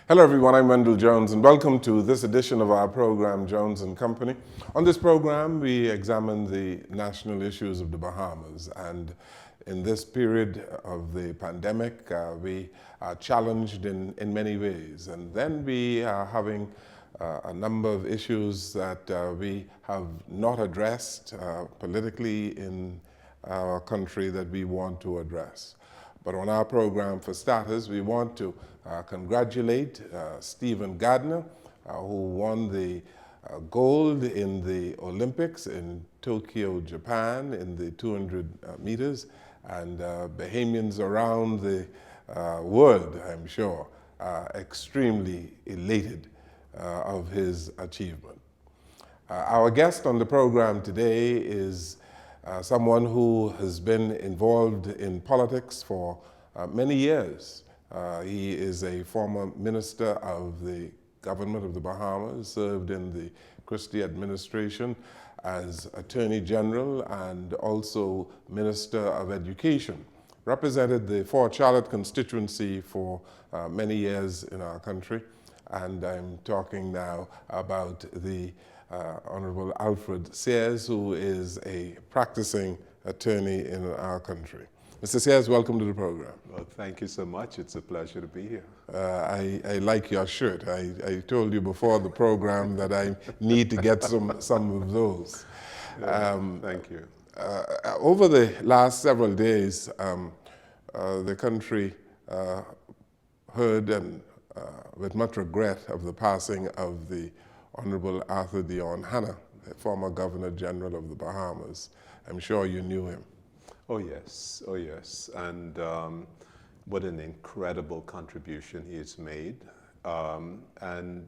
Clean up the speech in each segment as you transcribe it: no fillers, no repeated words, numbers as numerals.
Hello everyone, I'm Wendell Jones and welcome to this edition of our program, Jones and Company. On this program, we examine the national issues of the Bahamas, and in this period of the pandemic, we are challenged in many ways, and then we are having a number of issues that we have not addressed politically in our country that we want to address. But on our program, for starters, we want to congratulate Stephen Gardner, who won the gold in the Olympics in Tokyo, Japan, in the 200 meters, and Bahamians around the world, I'm sure, are extremely elated of his achievement. Our guest on the program today is someone who has been involved in politics for many years. He is a former minister of the government of the Bahamas, served in the Christie administration as Attorney General and also Minister of Education. Represented the Fort Charlotte constituency for many years in our country, and I'm talking now about the Honorable Alfred Sears, who is a practicing attorney in our country. Mr. Sears, welcome to the program. Well, thank you so much. It's a pleasure to be here. I like your shirt. I told you before the program that I need to get some of those. Thank you. Over the last several days, the country heard and with much regret of the passing of the Honorable Arthur Dion Hanna, the former Governor General of the Bahamas. I'm sure you knew him. Oh yes, and what an incredible contribution he has made. And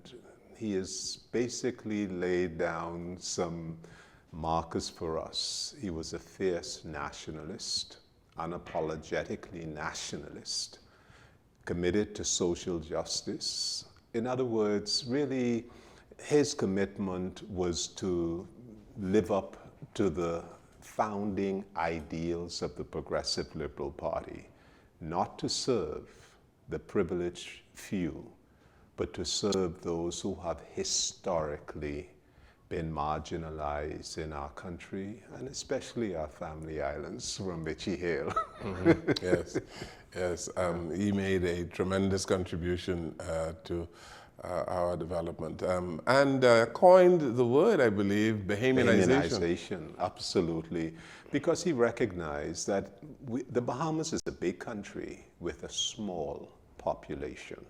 he has basically laid down some markers for us. He was a fierce nationalist, unapologetically nationalist, committed to social justice. In other words, really, his commitment was to live up to the founding ideals of the Progressive Liberal Party, not to serve the privileged few, but to serve those who have historically been marginalized in our country, and especially our family islands from which he hailed. Yes, yes. He made a tremendous contribution to our development, and coined the word, I believe, Bahamianization. Bahamianization, absolutely, because he recognized that the Bahamas is a big country with a small population,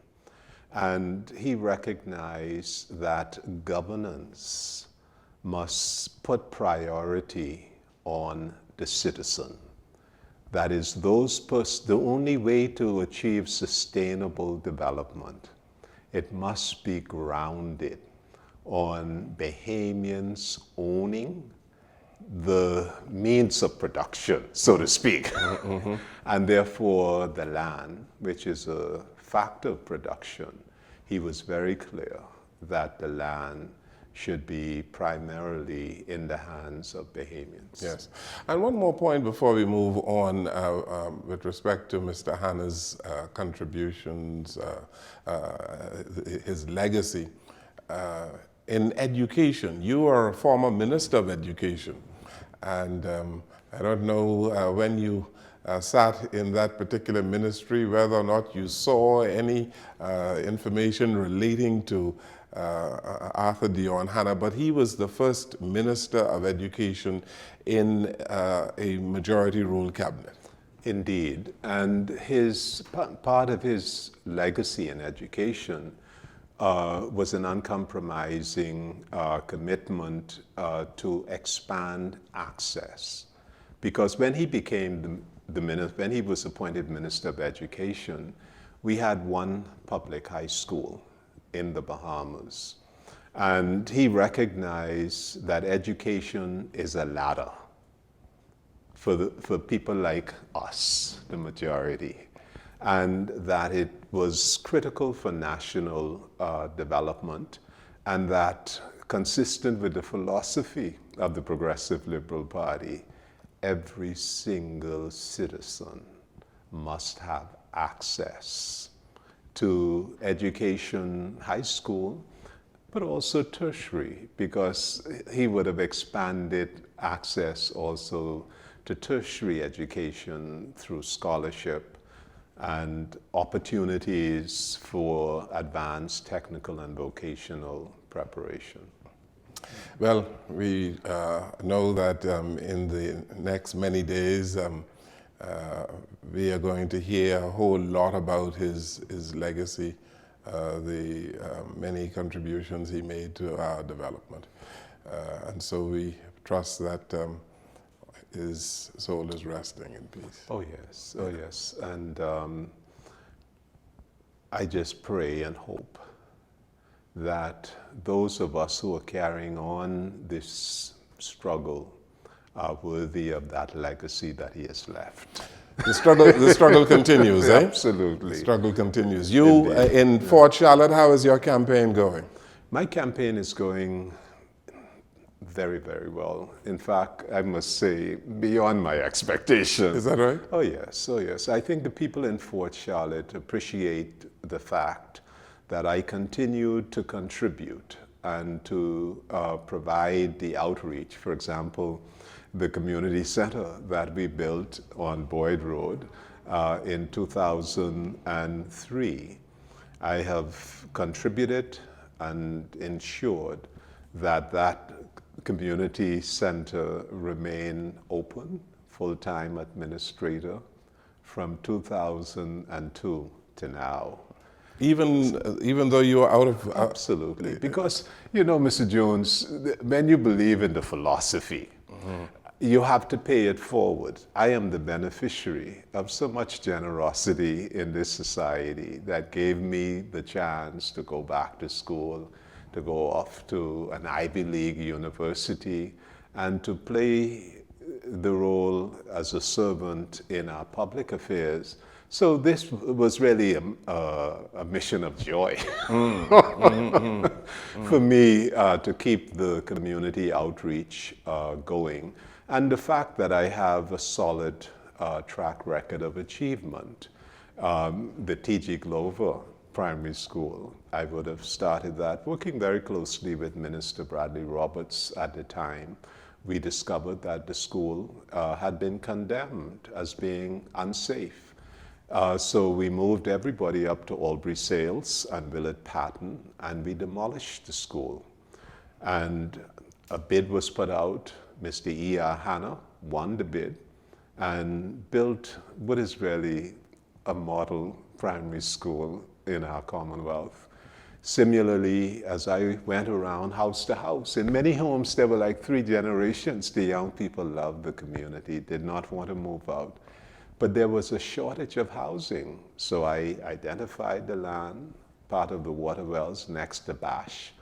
and he recognized that governance must put priority on the citizen. That is, the only way to achieve sustainable development, it must be grounded on Bahamians owning the means of production, so to speak, and therefore the land, which is a factor of production. He was very clear that the land should be primarily in the hands of Bahamians. Yes. And one more point before we move on with respect to Mr. Hanna's contributions, his legacy. In education, you are a former Minister of Education, and I don't know when you sat in that particular ministry whether or not you saw any information relating to Arthur Dion Hanna, but he was the first Minister of Education in a majority rule cabinet. Indeed, and part of his legacy in education was an uncompromising commitment to expand access, because when he became when he was appointed Minister of Education, we had one public high school in the Bahamas. And he recognized that education is a ladder for people like us, the majority, and that it was critical for national development, and that consistent with the philosophy of the Progressive Liberal Party, every single citizen must have access to education, high school, but also tertiary, because he would have expanded access also to tertiary education through scholarship and opportunities for advanced technical and vocational preparation. Well, we know that in the next many days we are going to hear a whole lot about his legacy, the many contributions he made to our development. And so we trust that his soul is resting in peace. Oh yes, oh yes. And I just pray and hope that those of us who are carrying on this struggle are worthy of that legacy that he has left. The struggle continues, eh? Absolutely. The struggle continues. You in Fort Charlotte, how is your campaign going? My campaign is going very, very well. In fact, I must say, beyond my expectations. Is that right? Oh yes, oh yes. I think the people in Fort Charlotte appreciate the fact that I continue to contribute and to provide the outreach. For example, the community center that we built on Boyd Road in 2003. I have contributed and ensured that that community center remain open, full-time administrator, from 2002 to now. Even though you are out of... Absolutely. Because, you know, Mr. Jones, when you believe in the philosophy, you have to pay it forward. I am the beneficiary of so much generosity in this society that gave me the chance to go back to school, to go off to an Ivy League university, and to play the role as a servant in our public affairs. So this was really a mission of joy for me to keep the community outreach going. And the fact that I have a solid track record of achievement. The T.G. Glover Primary School, I would have started that working very closely with Minister Bradley Roberts at the time. We discovered that the school had been condemned as being unsafe. So we moved everybody up to Albury Sales and Willard Patton, and we demolished the school. And a bid was put out. Mr. E.R. Hanna won the bid and built what is really a model primary school in our Commonwealth. Similarly, as I went around house to house, in many homes there were like 3 generations. The young people loved the community, did not want to move out. But there was a shortage of housing. So I identified the land, part of the water wells next to Bash,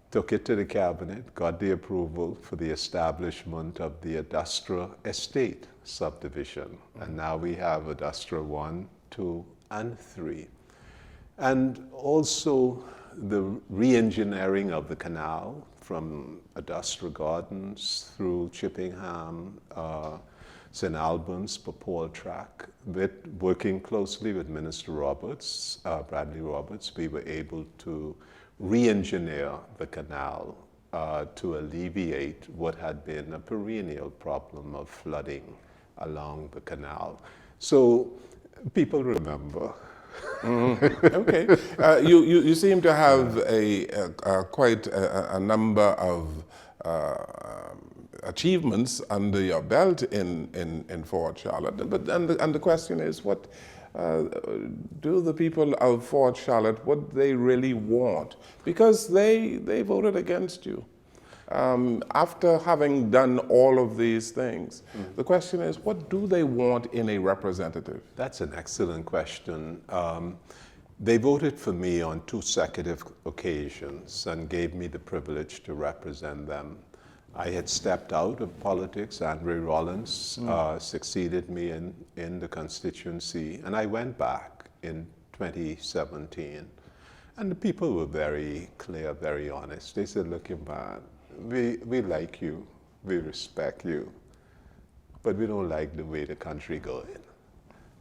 took it to the cabinet, got the approval for the establishment of the Adustra Estate subdivision. And now we have Adustra 1, 2, and 3. And also the re-engineering of the canal from Adustra Gardens through Chippingham, St. Albans, Paul Track. Working closely with Minister Roberts, Bradley Roberts, we were able to re-engineer the canal to alleviate what had been a perennial problem of flooding along the canal. So people remember. Okay. You seem to have quite a number of achievements under your belt in Fort Charlotte. But and the question is, what do the people of Fort Charlotte, what they really want? Because they voted against you. After having done all of these things, the question is, what do they want in a representative? That's an excellent question. They voted for me on 2 consecutive occasions and gave me the privilege to represent them. I had stepped out of politics. Andre Rollins succeeded me in the constituency, and I went back in 2017. And the people were very clear, very honest. They said, look, man, we like you, we respect you, but we don't like the way the country going.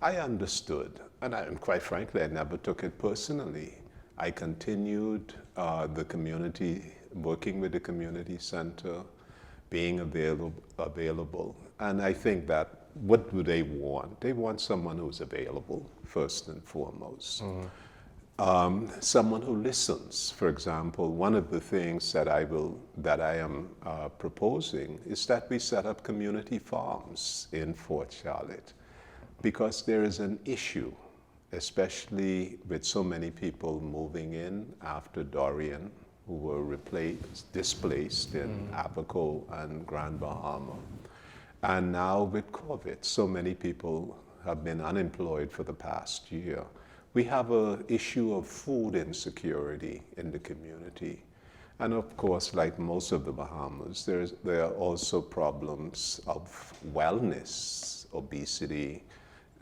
I understood, and quite frankly, I never took it personally. I continued the community, working with the community center, being available. And I think that what do they want? They want someone who's available, first and foremost. Someone who listens. For example, one of the things that I am proposing is that we set up community farms in Fort Charlotte, because there is an issue, especially with so many people moving in after Dorian, who were displaced in Abaco and Grand Bahama. And now with COVID, so many people have been unemployed for the past year. We have an issue of food insecurity in the community. And of course, like most of the Bahamas, there are also problems of wellness, obesity,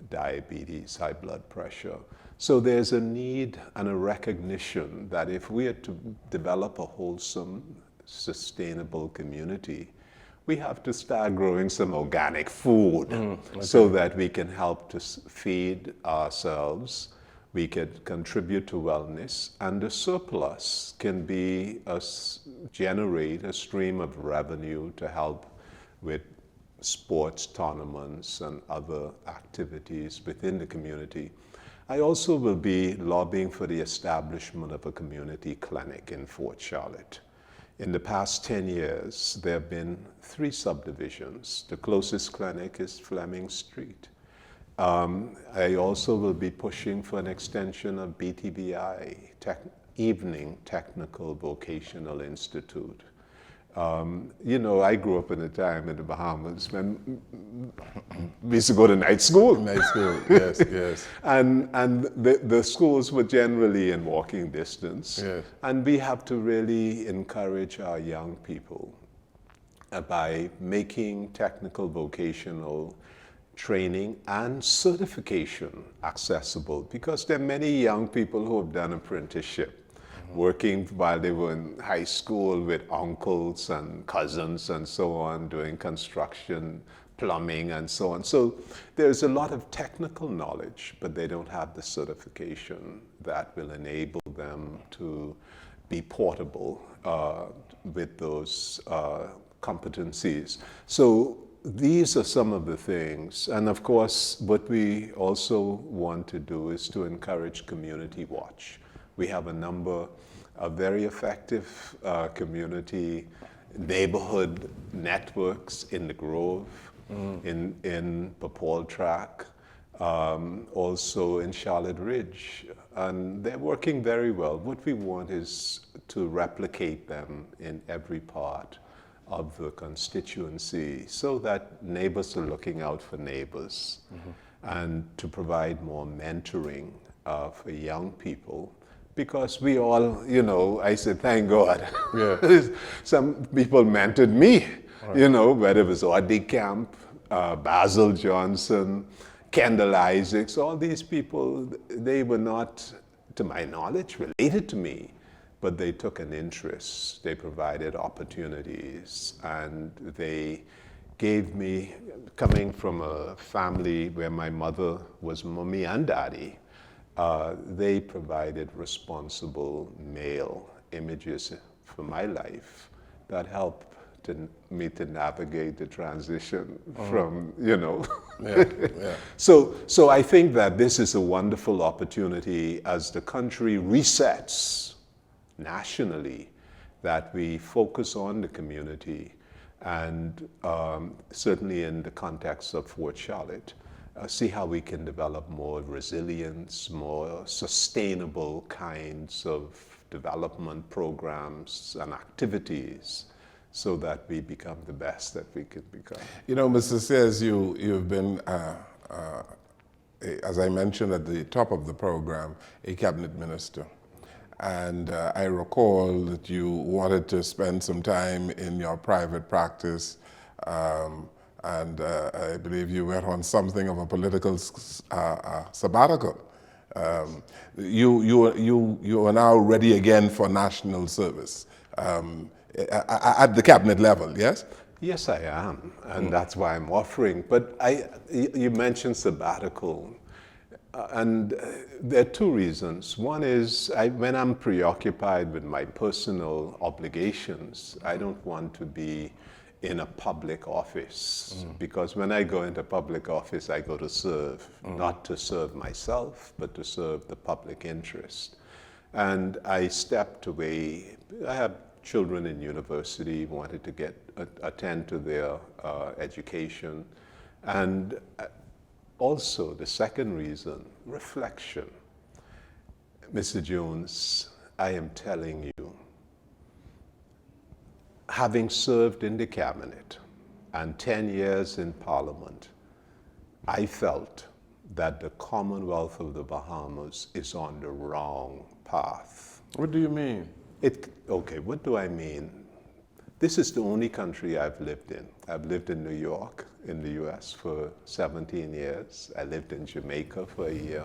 diabetes, high blood pressure. So there's a need and a recognition that if we are to develop a wholesome, sustainable community, we have to start growing some organic food so that we can help to feed ourselves. We could contribute to wellness, and the surplus can generate a stream of revenue to help with sports tournaments and other activities within the community. I also will be lobbying for the establishment of a community clinic in Fort Charlotte. In the past 10 years, there have been 3 subdivisions. The closest clinic is Fleming Street. I also will be pushing for an extension of BTVI, Evening Technical Vocational Institute. I grew up in a time in the Bahamas when we used to go to night school. Night school, yes, yes. And the schools were generally in walking distance. Yes. And we have to really encourage our young people by making technical vocational training and certification accessible, because there are many young people who have done apprenticeship, working while they were in high school with uncles and cousins and so on, doing construction, plumbing and so on. So there's a lot of technical knowledge, but they don't have the certification that will enable them to be portable with those competencies. So these are some of the things. And of course, what we also want to do is to encourage community watch. We have a number of very effective community neighborhood networks in the Grove, in Papal Track, also in Charlotte Ridge, and they're working very well. What we want is to replicate them in every part of the constituency so that neighbors are looking out for neighbors, and to provide more mentoring for young people. Because we all, I said, thank God. Yeah. Some people mentored me, right. Whether it was Audie Camp, Basil Johnson, Kendall Isaacs, all these people, they were not, to my knowledge, related to me, but they took an interest. They provided opportunities, and they gave me, coming from a family where my mother was mommy and daddy, they provided responsible male images for my life that helped me to navigate the transition from, Yeah, yeah. So I think that this is a wonderful opportunity as the country resets nationally, that we focus on the community, and certainly in the context of Fort Charlotte, see how we can develop more resilience, more sustainable kinds of development programs and activities, so that we become the best that we can become. Mr. Sears, you've been, as I mentioned at the top of the program, a cabinet minister. And I recall that you wanted to spend some time in your private practice, and I believe you went on something of a political sabbatical. You are now ready again for national service at the cabinet level, yes? Yes, I am, and that's why I'm offering. But you mentioned sabbatical. And there are two reasons. One is when I'm preoccupied with my personal obligations, I don't want to be in a public office. Because when I go into public office, I go to serve, not to serve myself, but to serve the public interest. And I stepped away. I have children in university, wanted to attend to their education. And also, the second reason, reflection. Mr. Jones, I am telling you, having served in the cabinet and 10 years in Parliament, I felt that the Commonwealth of the Bahamas is on the wrong path. What do you mean? Okay, what do I mean? This is the only country I've lived in. I've lived in New York, in the US for 17 years. I lived in Jamaica for a year.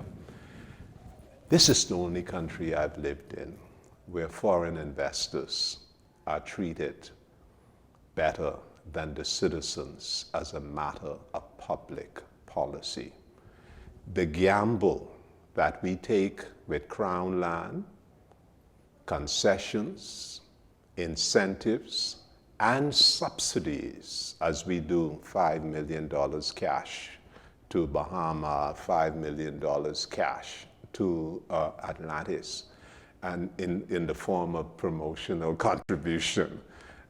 This is the only country I've lived in where foreign investors are treated better than the citizens as a matter of public policy. The gamble that we take with Crown land, concessions, incentives, and subsidies, as we do $5 million cash to Bahama, $5 million cash to Atlantis, and in the form of promotional contribution,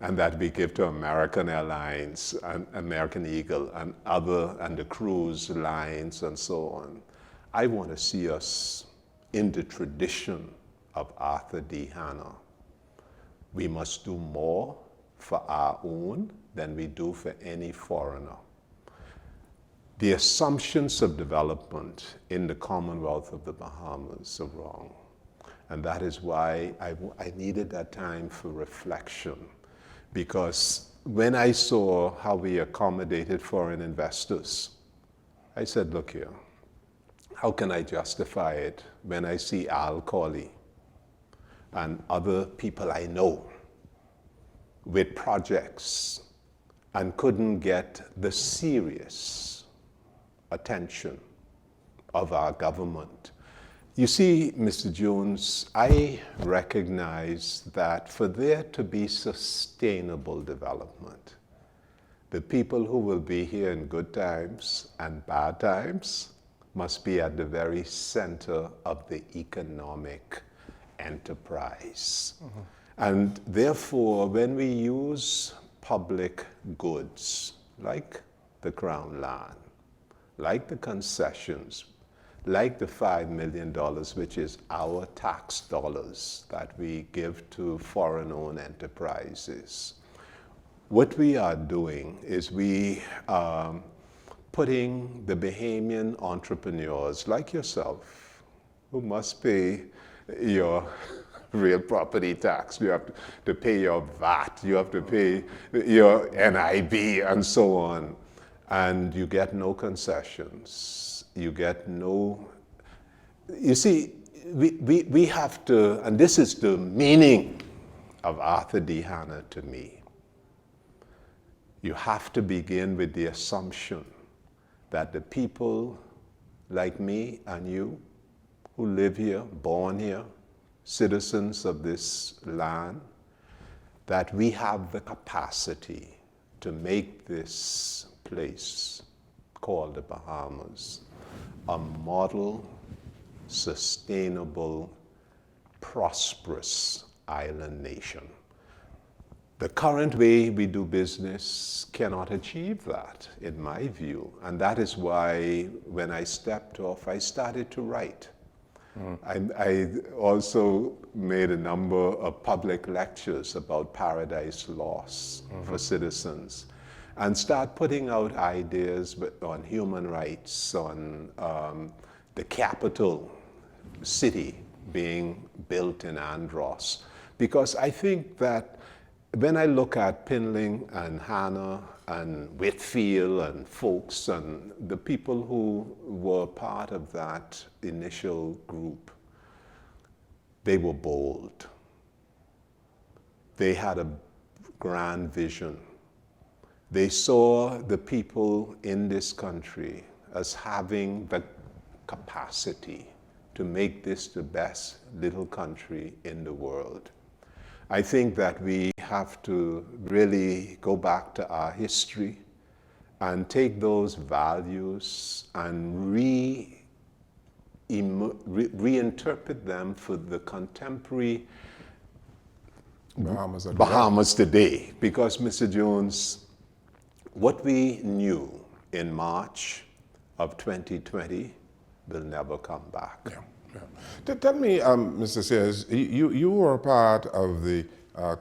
and that we give to American Airlines and American Eagle and the cruise lines and so on. I want to see us in the tradition of Arthur D. Hanna. We must do more for our own than we do for any foreigner. The assumptions of development in the Commonwealth of the Bahamas are wrong. And that is why I needed that time for reflection. Because when I saw how we accommodated foreign investors, I said, look here, how can I justify it when I see Al Corley and other people I know with projects and couldn't get the serious attention of our government? You see, Mr. Jones, I recognize that for there to be sustainable development, the people who will be here in good times and bad times must be at the very center of the economic enterprise. And therefore, when we use public goods, like the Crown land, like the concessions, like the $5 million, which is our tax dollars that we give to foreign-owned enterprises, what we are doing is we are putting the Bahamian entrepreneurs like yourself, who must pay your real property tax, you have to pay your VAT, you have to pay your NIB and so on, and you get no concessions. You get no, you see, we have to, and this is the meaning of Arthur D. Hanna to me. You have to begin with the assumption that the people like me and you who live here, born here, citizens of this land, that we have the capacity to make this place called the Bahamas a model, sustainable, prosperous island nation. The current way we do business cannot achieve that, in my view. And that is why when I stepped off, I started to write. I also made a number of public lectures about paradise lost for citizens, and start putting out ideas on human rights, on the capital city being built in Andros. Because I think that when I look at Pinling and Hanna and Whitfield and Folks and the people who were part of that initial group, they were bold. They had a grand vision. They saw the people in this country as having the capacity to make this the best little country in the world. I think that we have to really go back to our history and take those values and reinterpret them for the contemporary Bahamas today. Because, Mr. Jones, what we knew in March of 2020 will never come back. Yeah, yeah. Tell me, Mr. Sears, you were a part of the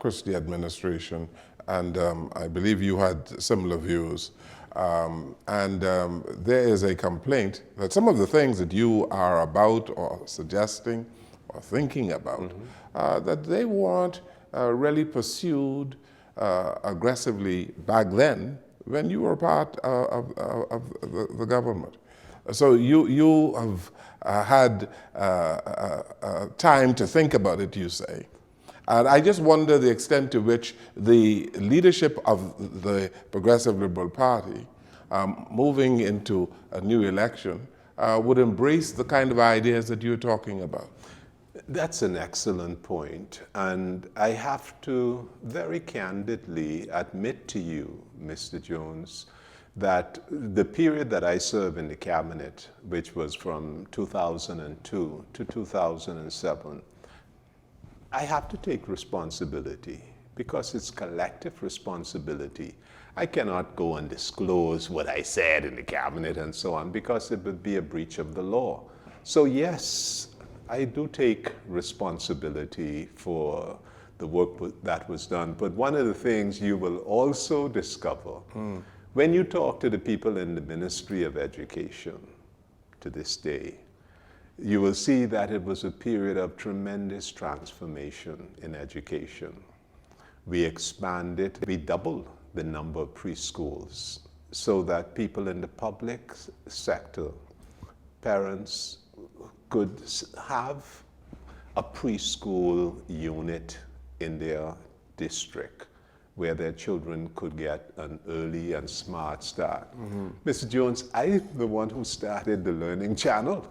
Christie administration, and I believe you had similar views. There is a complaint that some of the things that you are about or suggesting or thinking about, that they weren't really pursued aggressively back then when you were part of the government. So you have had time to think about it, you say. And I just wonder the extent to which the leadership of the Progressive Liberal Party, moving into a new election, would embrace the kind of ideas that you're talking about. That's an excellent point. And I have to very candidly admit to you, Mr. Jones, that the period that I served in the cabinet, which was from 2002 to 2007, I have to take responsibility because it's collective responsibility. I cannot go and disclose what I said in the cabinet and so on because it would be a breach of the law. So yes, I do take responsibility for the work that was done. But one of the things you will also discover when you talk to the people in the Ministry of Education to this day, you will see that it was a period of tremendous transformation in education. We expanded, we doubled the number of preschools so that people in the public sector, parents, could have a preschool unit in their district where their children could get an early and smart start. Mr. Jones, I'm the one who started the Learning Channel.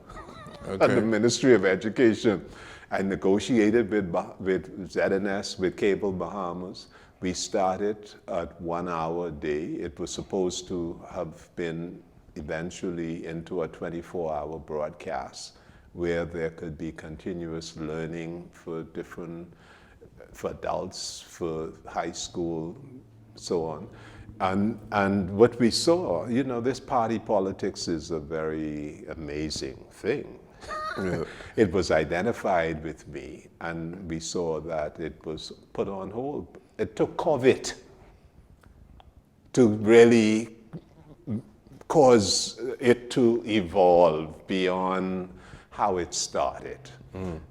At the Ministry of Education. I negotiated with ZNS, with Cable Bahamas. We started at 1 hour a day. It was supposed to have been eventually into a 24-hour broadcast where there could be continuous learning for adults, for high school, so on. And what we saw, you know, this party politics is a very amazing thing. Yeah. It was identified with me, and we saw that it was put on hold. It took COVID to really cause it to evolve beyond how it started.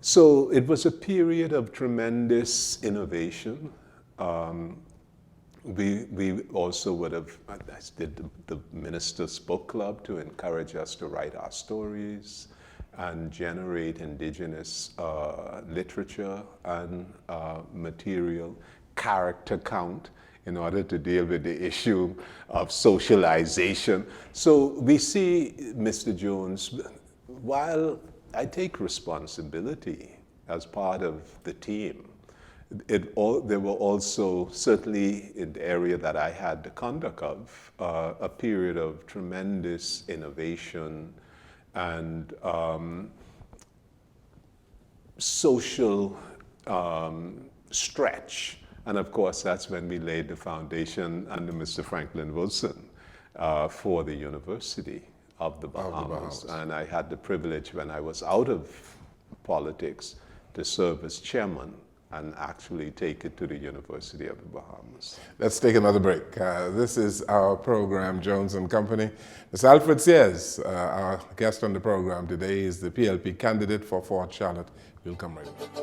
So it was a period of tremendous innovation. We also would have, I did the Minister's Book Club to encourage us to write our stories and generate indigenous literature and material, character count, in order to deal with the issue of socialization. So we see, Mr. Jones, while I take responsibility as part of the team, there were also, certainly in the area that I had the conduct of, a period of tremendous innovation and social stretch. And of course, that's when we laid the foundation under Mr. Franklin Wilson for the University of the Bahamas. And I had the privilege when I was out of politics to serve as chairman and actually take it to the University of the Bahamas. Let's take another break. This is our program, Jones and Company. Mr. Alfred Sears, our guest on the program today, is the PLP candidate for Fort Charlotte. We'll come right back.